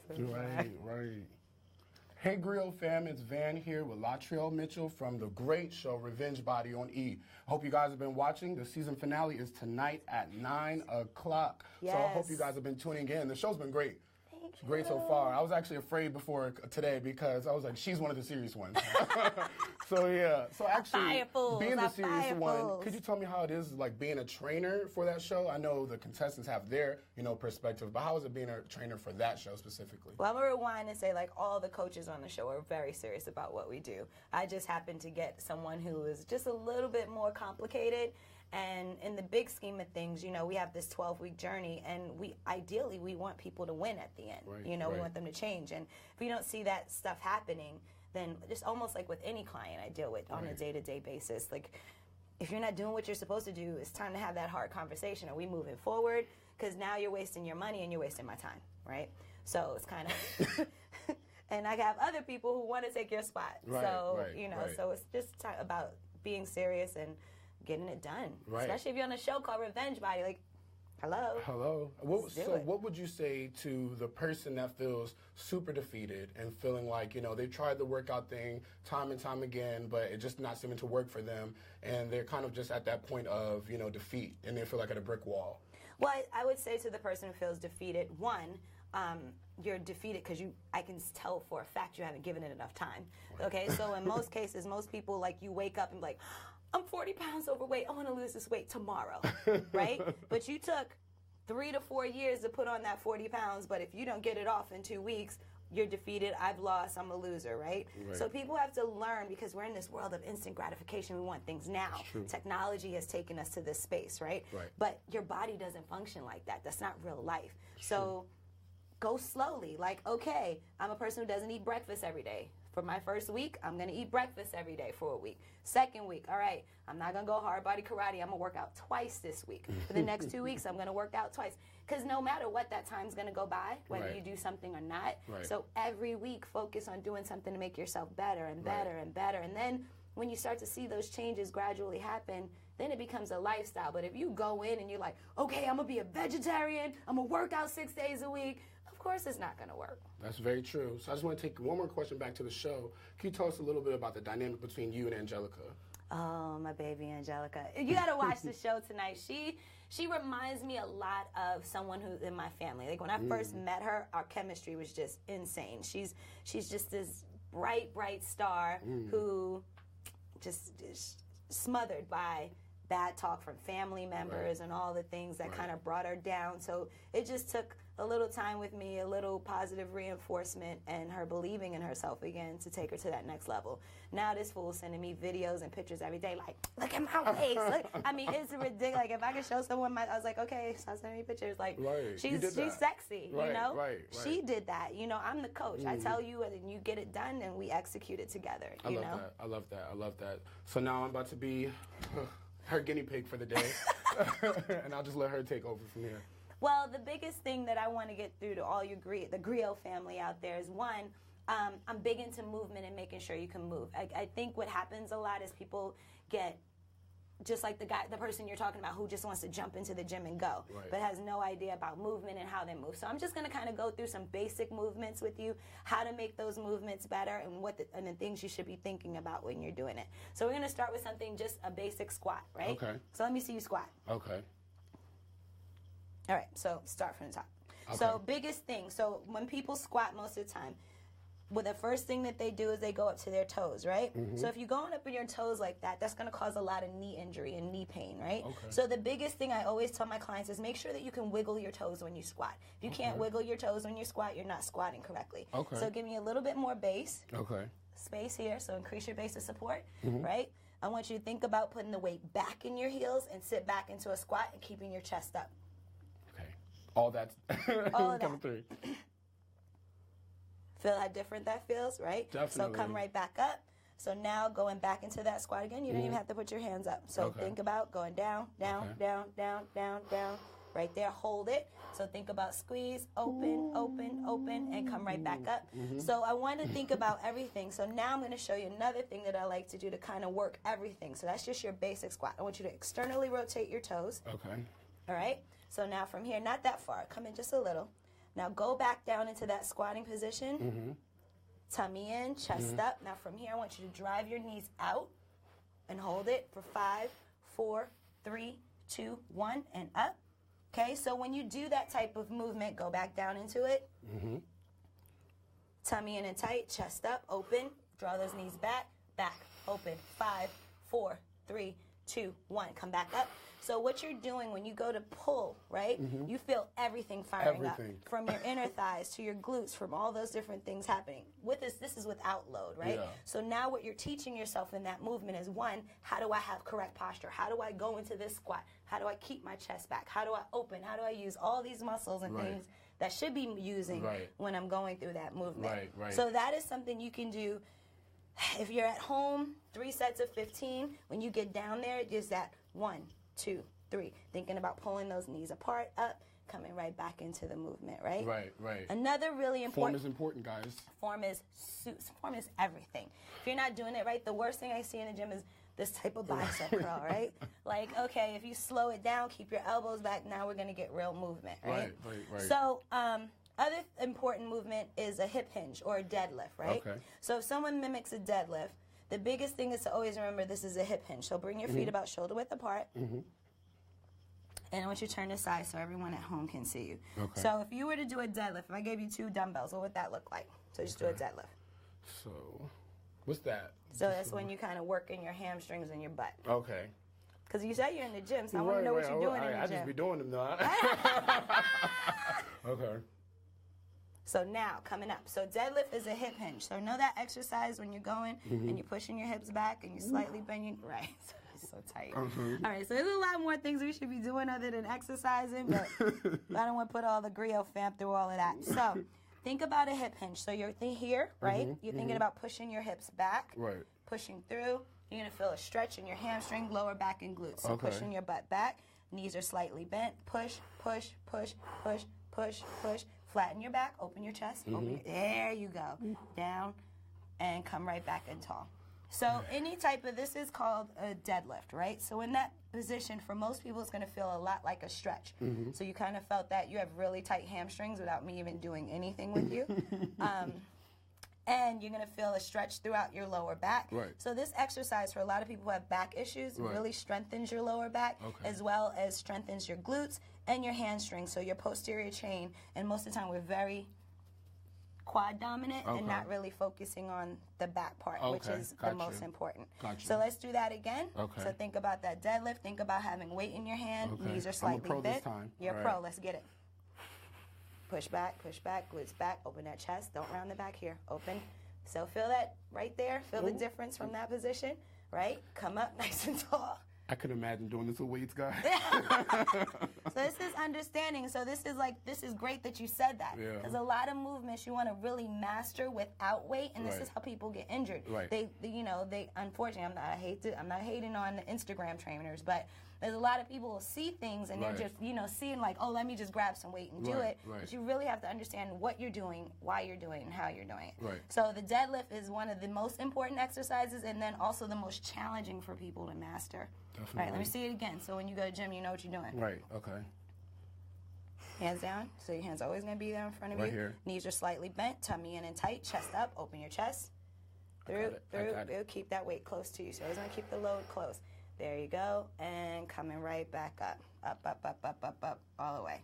Right. Hey Grill fam, it's Van here with Latrell Mitchell from the great show Revenge Body on E. Hope you guys have been watching. The season finale is tonight at 9 o'clock. Yes. So I hope you guys have been tuning in. The show's been great. It's great so far. I was actually afraid before today because I was like, she's one of the serious ones. So yeah. So actually, being the serious one, could you tell me how it is like being a trainer for that show? I know the contestants have their, perspective, but how is it being a trainer for that show specifically? Well, I'm gonna rewind and say like all the coaches on the show are very serious about what we do. I just happened to get someone who is just a little bit more complicated. And in the big scheme of things, we have this 12-week journey, and we want people to win at the end. Right, we want them to change. And if we don't see that stuff happening, then just almost like with any client I deal with on a day-to-day basis, like if you're not doing what you're supposed to do, it's time to have that hard conversation. Are we moving forward? Because now you're wasting your money and you're wasting my time, right? So it's kind of... And I have other people who want to take your spot. So it's just about being serious and getting it done. Right. Especially if you're on a show called Revenge Body. Like, hello. What would you say to the person that feels super defeated and feeling like, they've tried the workout thing time and time again, but it just not seeming to work for them, and they're kind of just at that point of, defeat, and they feel like at a brick wall? Well, I would say to the person who feels defeated, one, you're defeated because I can tell for a fact you haven't given it enough time. Okay, so in most cases, most people, like, you wake up and be like, I'm 40 pounds overweight. I want to lose this weight tomorrow, right? But you took 3 to 4 years to put on that 40 pounds, but if you don't get it off in 2 weeks, you're defeated. I've lost. I'm a loser, right? So people have to learn, because we're in this world of instant gratification. We want things now. Technology has taken us to this space, right? But your body doesn't function like that. That's not real life. So go slowly. Like, okay, I'm a person who doesn't eat breakfast every day. For my first week, I'm going to eat breakfast every day for a week. Second week, all right, I'm not going to go hard body karate. I'm going to work out twice this week. For the next 2 weeks, I'm going to work out twice. Because no matter what, that time's going to go by, whether you do something or not. So every week, focus on doing something to make yourself better and better and better. And then when you start to see those changes gradually happen, then it becomes a lifestyle. But if you go in and you're like, okay, I'm going to be a vegetarian, I'm going to work out 6 days a week, of course it's not going to work. That's very true. So I just want to take one more question back to the show. Can you tell us a little bit about the dynamic between you and Angelica? Oh, my baby Angelica. You got to watch the show tonight. She reminds me a lot of someone who's in my family. Like when I first met her, our chemistry was just insane. She's just this bright star who just is smothered by bad talk from family members and all the things that kind of brought her down. So it just took a little time with me, a little positive reinforcement, and her believing in herself again to take her to that next level. Now this fool sending me videos and pictures every day, like, look at my face. Look. I mean, it's ridiculous. Like, if I could show someone I was like, okay, stop sending me pictures. Like, she's sexy, She did that. I'm the coach. I tell you, and you get it done, and we execute it together. I love that. So now I'm about to be her guinea pig for the day, and I'll just let her take over from here. Well, the biggest thing that I want to get through to all the TheGrio family out there is, one, I'm big into movement and making sure you can move. I think what happens a lot is people get just like the person you're talking about who just wants to jump into the gym and go, but has no idea about movement and how they move. So I'm just going to kind of go through some basic movements with you, how to make those movements better, and and the things you should be thinking about when you're doing it. So we're going to start with something, just a basic squat, right? Okay. So let me see you squat. Okay. All right, so start from the top. Okay. So biggest thing, so when people squat most of the time, the first thing that they do is they go up to their toes, right? So if you're going up in your toes like that, that's going to cause a lot of knee injury and knee pain, right? So the biggest thing I always tell my clients is make sure that you can wiggle your toes when you squat. If you can't wiggle your toes when you squat, you're not squatting correctly. So give me a little bit more base. Space here, so increase your base of support, right? I want you to think about putting the weight back in your heels and sit back into a squat and keeping your chest up. Okay. All that's coming through. Feel how different that feels, right? Definitely. So come right back up. So now going back into that squat again, you don't even have to put your hands up. So think about going down, down, down. Right there, hold it. So think about squeeze, open, and come right back up. So I want to think about everything. So now I'm going to show you another thing that I like to do to kind of work everything. So that's just your basic squat. I want you to externally rotate your toes. Okay. All right? So now from here, not that far. Come in just a little. Now go back down into that squatting position. Tummy in, chest up. Now from here, I want you to drive your knees out and hold it for 5, 4, 3, 2, 1, and up. Okay, so when you do that type of movement, go back down into it. Tummy in and tight, chest up, open. Draw those knees back, open. 5, 4, 3, 2, 1. Come back up. So what you're doing when you go to pull, right, you feel everything firing up. From your inner thighs to your glutes, from all those different things happening. With this is without load, right? Yeah. So now what you're teaching yourself in that movement is, one, how do I have correct posture? How do I go into this squat? How do I keep my chest back? How do I open? How do I use all these muscles and things that should be using when I'm going through that movement? So that is something you can do. If you're at home, 3 sets of 15. When you get down there, it is that 1, 2, 3. Thinking about pulling those knees apart, up, coming right back into the movement, right? Right. Another really important... Form is important, guys. Form is everything. If you're not doing it right, the worst thing I see in the gym is this type of bicep curl, right? Like, okay, if you slow it down, keep your elbows back, now we're going to get real movement, right? Right. So, other important movement is a hip hinge or a deadlift, right? Okay. So if someone mimics a deadlift, the biggest thing is to always remember this is a hip hinge. So bring your feet about shoulder width apart. And I want you to turn this side so everyone at home can see you. Okay. So if you were to do a deadlift, if I gave you 2 dumbbells, what would that look like? So just do a deadlift. So what's that? So that's when you kind of work in your hamstrings and your butt. Okay. Because you said you're in the gym, so I want to know what you're doing in the gym. I just be doing them now. Okay. So now, coming up. So deadlift is a hip hinge. So know that exercise when you're going and you're pushing your hips back and you slightly bend your... Right. It's so tight. All right, so there's a lot more things we should be doing other than exercising, but I don't want to put all the TheGrio fam through all of that. So think about a hip hinge. So you're here, right? You're thinking about pushing your hips back, pushing through. You're going to feel a stretch in your hamstring, lower back, and glutes. So pushing your butt back. Knees are slightly bent. Push, push, push, push, push, push. Flatten your back, open your chest, there you go. Down, and come right back in tall. So any type of, this is called a deadlift, right? So in that position, for most people, it's going to feel a lot like a stretch. So you kind of felt that you have really tight hamstrings without me even doing anything with you. And you're going to feel a stretch throughout your lower back. So this exercise, for a lot of people who have back issues, really strengthens your lower back, as well as strengthens your glutes and your hamstrings, so your posterior chain. And most of the time, we're very quad dominant and not really focusing on the back part, which is the most important. So let's do that again. So think about that deadlift. Think about having weight in your hand. Knees are slightly bent. You're a pro. Let's get it. Push back, glutes back, open that chest. Don't round the back here. Open. So feel that right there. Feel the difference from that position, right? Come up nice and tall. I could imagine doing this with weights, guys. So this is understanding. So this is great that you said that. Because a lot of movements you want to really master without weight, and this is how people get injured. They unfortunately, I'm not hating on the Instagram trainers, but there's a lot of people who see things and they're just, seeing like, oh, let me just grab some weight and do it. But you really have to understand what you're doing, why you're doing it, and how you're doing it. So the deadlift is one of the most important exercises, and then also the most challenging for people to master. Definitely. All right, let me see it again. So when you go to the gym, you know what you're doing. Hands down. So your hands are always going to be there in front of you. Here. Knees are slightly bent, tummy in and tight, chest up, open your chest. Through. Keep that weight close to you. So always going to keep the load close. There you go. And coming right back up. Up, all the way.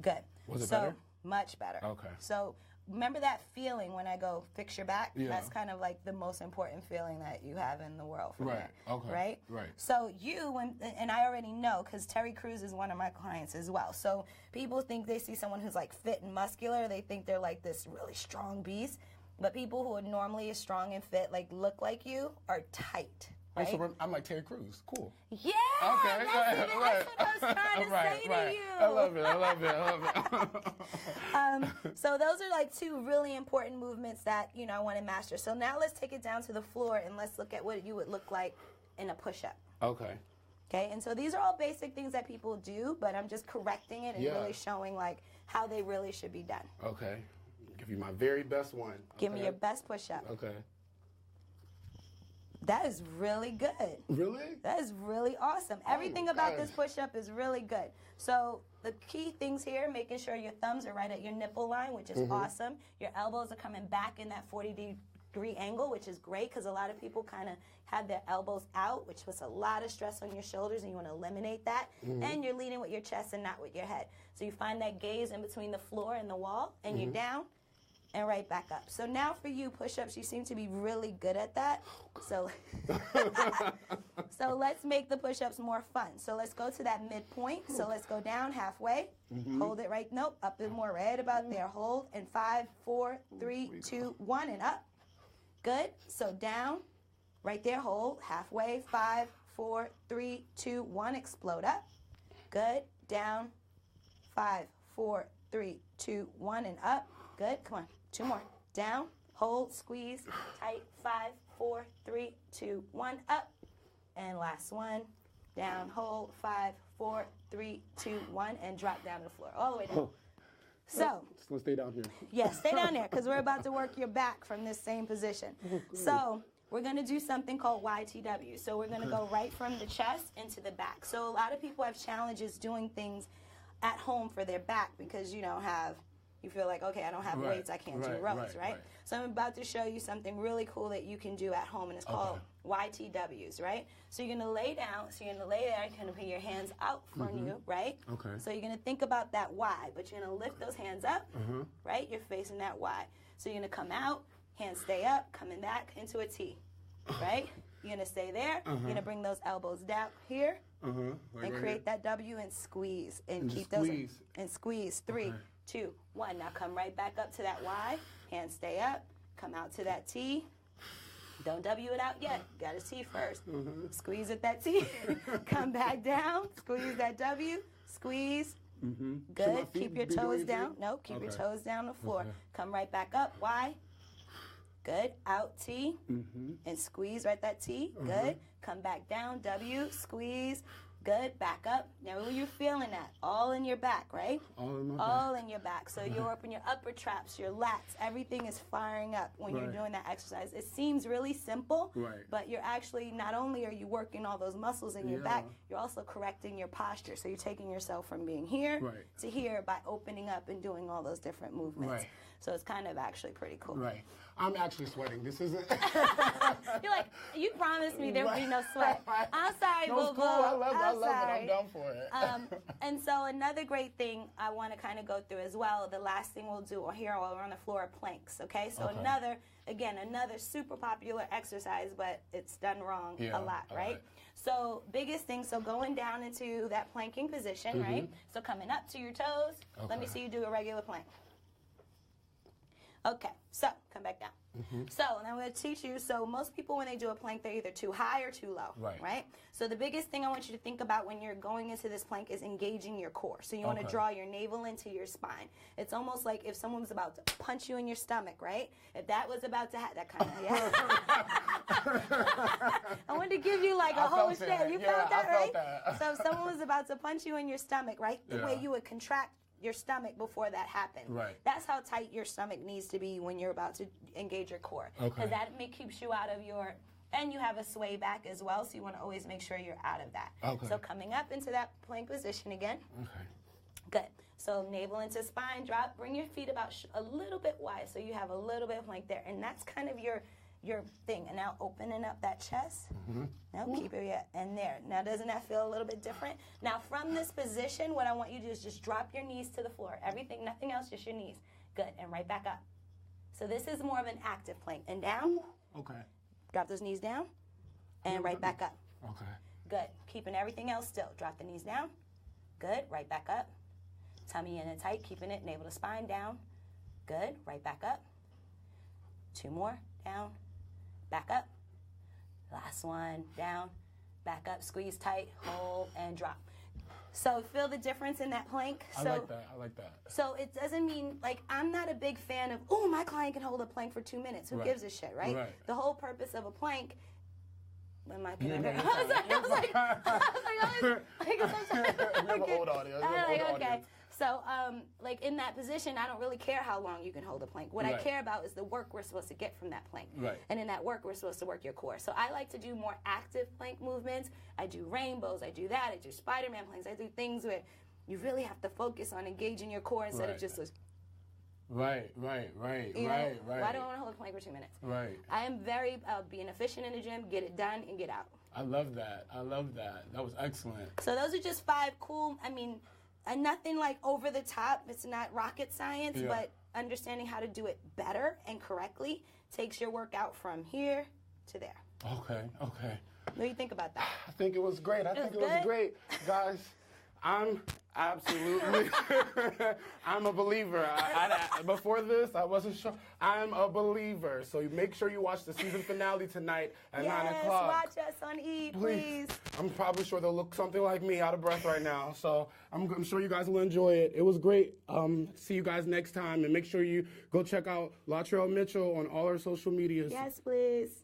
Good. Was it better? Much better. Okay. So remember that feeling when I go fix your back? That's kind of like the most important feeling that you have in the world. Right? So and I already know, because Terry Crews is one of my clients as well. So people think they see someone who's like fit and muscular. They think they're like this really strong beast. But people who are normally as strong and fit, like look like you, are tight. Right? So I'm like Terry Crews. Cool. Yeah. Okay. That's what I was trying to say to you. I love it. So those are like 2 really important movements that I want to master. So now let's take it down to the floor and let's look at what you would look like in a push-up. Okay. And so these are all basic things that people do, but I'm just correcting it and really showing like how they really should be done. Okay. Give you my very best one. Give me your best push-up. Okay. That is really good. Really? That is really awesome. Everything about this push-up is really good. So the key things here, making sure your thumbs are right at your nipple line, which is awesome. Your elbows are coming back in that 40-degree angle, which is great because a lot of people kind of have their elbows out, which puts a lot of stress on your shoulders, and you want to eliminate that. And you're leading with your chest and not with your head. So you find that gaze in between the floor and the wall, and you're down and right back up. So now for you, push-ups, you seem to be really good at that. So, so let's make the push-ups more fun. So let's go to that midpoint. So let's go down halfway. Hold it right, nope, up and more, right about there. Hold, and 5, 4, 3, 2, 1, and up. Good. So down, right there, hold, halfway, 5, 4, 3, 2, 1, explode up. Good. Down, 5, 4, 3, 2, 1, and up. Good. Come on. 2 more. Down, hold, squeeze, tight. 5, 4, 3, 2, 1, up. And last one. Down, hold, 5, 4, 3, 2, 1, and drop down to the floor. All the way down. So, just gonna stay down here. Yeah, stay down there because we're about to work your back from this same position. So we're going to do something called YTW. So we're going to go right from the chest into the back. So a lot of people have challenges doing things at home for their back because you don't have, you feel like, okay, I don't have weights, I can't do rows, right? So I'm about to show you something really cool that you can do at home, and it's called YTWs, right? So you're going to lay down, so you're going to lay there, you're going to put your hands out from you, right? Okay. So you're going to think about that Y, but you're going to lift those hands up, right? You're facing that Y. So you're going to come out, hands stay up, coming back into a T, right? You're going to stay there, you're going to bring those elbows down here, and create that W and squeeze, and keep those, and squeeze, 3, 2, 1. Now come right back up to that Y, hands stay up, come out to that T. Don't W it out yet. Got a T first. Squeeze at that T. Come back down. Squeeze that W. Squeeze. Good. Keep your toes down. Nope. Keep your toes down the floor. Come right back up. Y. Good. Out T. And squeeze right that T. Good. Come back down. W. Squeeze. Good. Back up. Now, where you feeling that? All in your back, right? All in my back. All in your back. So you're up in your upper traps, your lats. Everything is firing up when you're doing that exercise. It seems really simple, but you're actually, not only are you working all those muscles in your back, you're also correcting your posture. So you're taking yourself from being here to here by opening up and doing all those different movements. So it's kind of actually pretty cool. I'm actually sweating. This isn't. You're like, you promised me there would be no sweat. I'm sorry, no, boo-boo. Cool. I love it. I'm down for it. And so another great thing I want to kind of go through as well, the last thing we'll do here while we're on the floor are planks, okay? So another super popular exercise, but it's done wrong a lot, right? So biggest thing, so going down into that planking position, right? So coming up to your toes. Let me see you do a regular plank. Okay, so come back down. So now I'm going to teach you, so most people when they do a plank, they're either too high or too low, right? So the biggest thing I want you to think about when you're going into this plank is engaging your core. So you want to draw your navel into your spine. It's almost like if someone was about to punch you in your stomach, right? If that was about to that kind of, I wanted to give you like a whole shit. You felt that, right? So if someone was about to punch you in your stomach, right? The way you would contract your stomach before that happened. That's how tight your stomach needs to be when you're about to engage your core. Because that keeps you out of your, and you have a sway back as well, so you want to always make sure you're out of that. So coming up into that plank position again. Good. So navel into spine, drop, bring your feet about a little bit wide so you have a little bit of plank there. And that's kind of your thing. And now opening up that chest. Now keep it in there. Now doesn't that feel a little bit different? Now from this position, what I want you to do is just drop your knees to the floor. Everything, nothing else, just your knees. Good. And right back up. So this is more of an active plank. And down. Drop those knees down. And right back up. Good. Keeping everything else still. Drop the knees down. Good. Right back up. Tummy in and tight. Keeping it. Navel to spine down. Good. Right back up. 2 more. Down. Back up. Last one. Down. Back up. Squeeze tight. Hold and drop. So feel the difference in that plank. I like that. So it doesn't mean, like, I'm not a big fan of, oh, my client can hold a plank for 2 minutes. Who gives a shit, right? The whole purpose of a plank, when my I was like, old audio. Okay. So, like in that position, I don't really care how long you can hold a plank. What I care about is the work we're supposed to get from that plank. And in that work, we're supposed to work your core. So I like to do more active plank movements. I do rainbows. I do that. I do Spider-Man planks. I do things where you really have to focus on engaging your core instead of just Right. Why do I want to hold a plank for 2 minutes? Right. I am very being efficient in the gym, get it done, and get out. I love that. That was excellent. So those are just 5 cool, and nothing like over the top. It's not rocket science, but understanding how to do it better and correctly takes your workout from here to there. Okay. What do you think about that? I think it was great. I think it was great. Guys, I'm absolutely, I'm a believer. Before this, I wasn't sure. I'm a believer. So make sure you watch the season finale tonight at 9 o'clock. Yes, watch us on E, please. I'm probably sure they'll look something like me, out of breath right now. So I'm sure you guys will enjoy it. It was great. See you guys next time. And make sure you go check out Latrell Mitchell on all our social medias. Yes, please.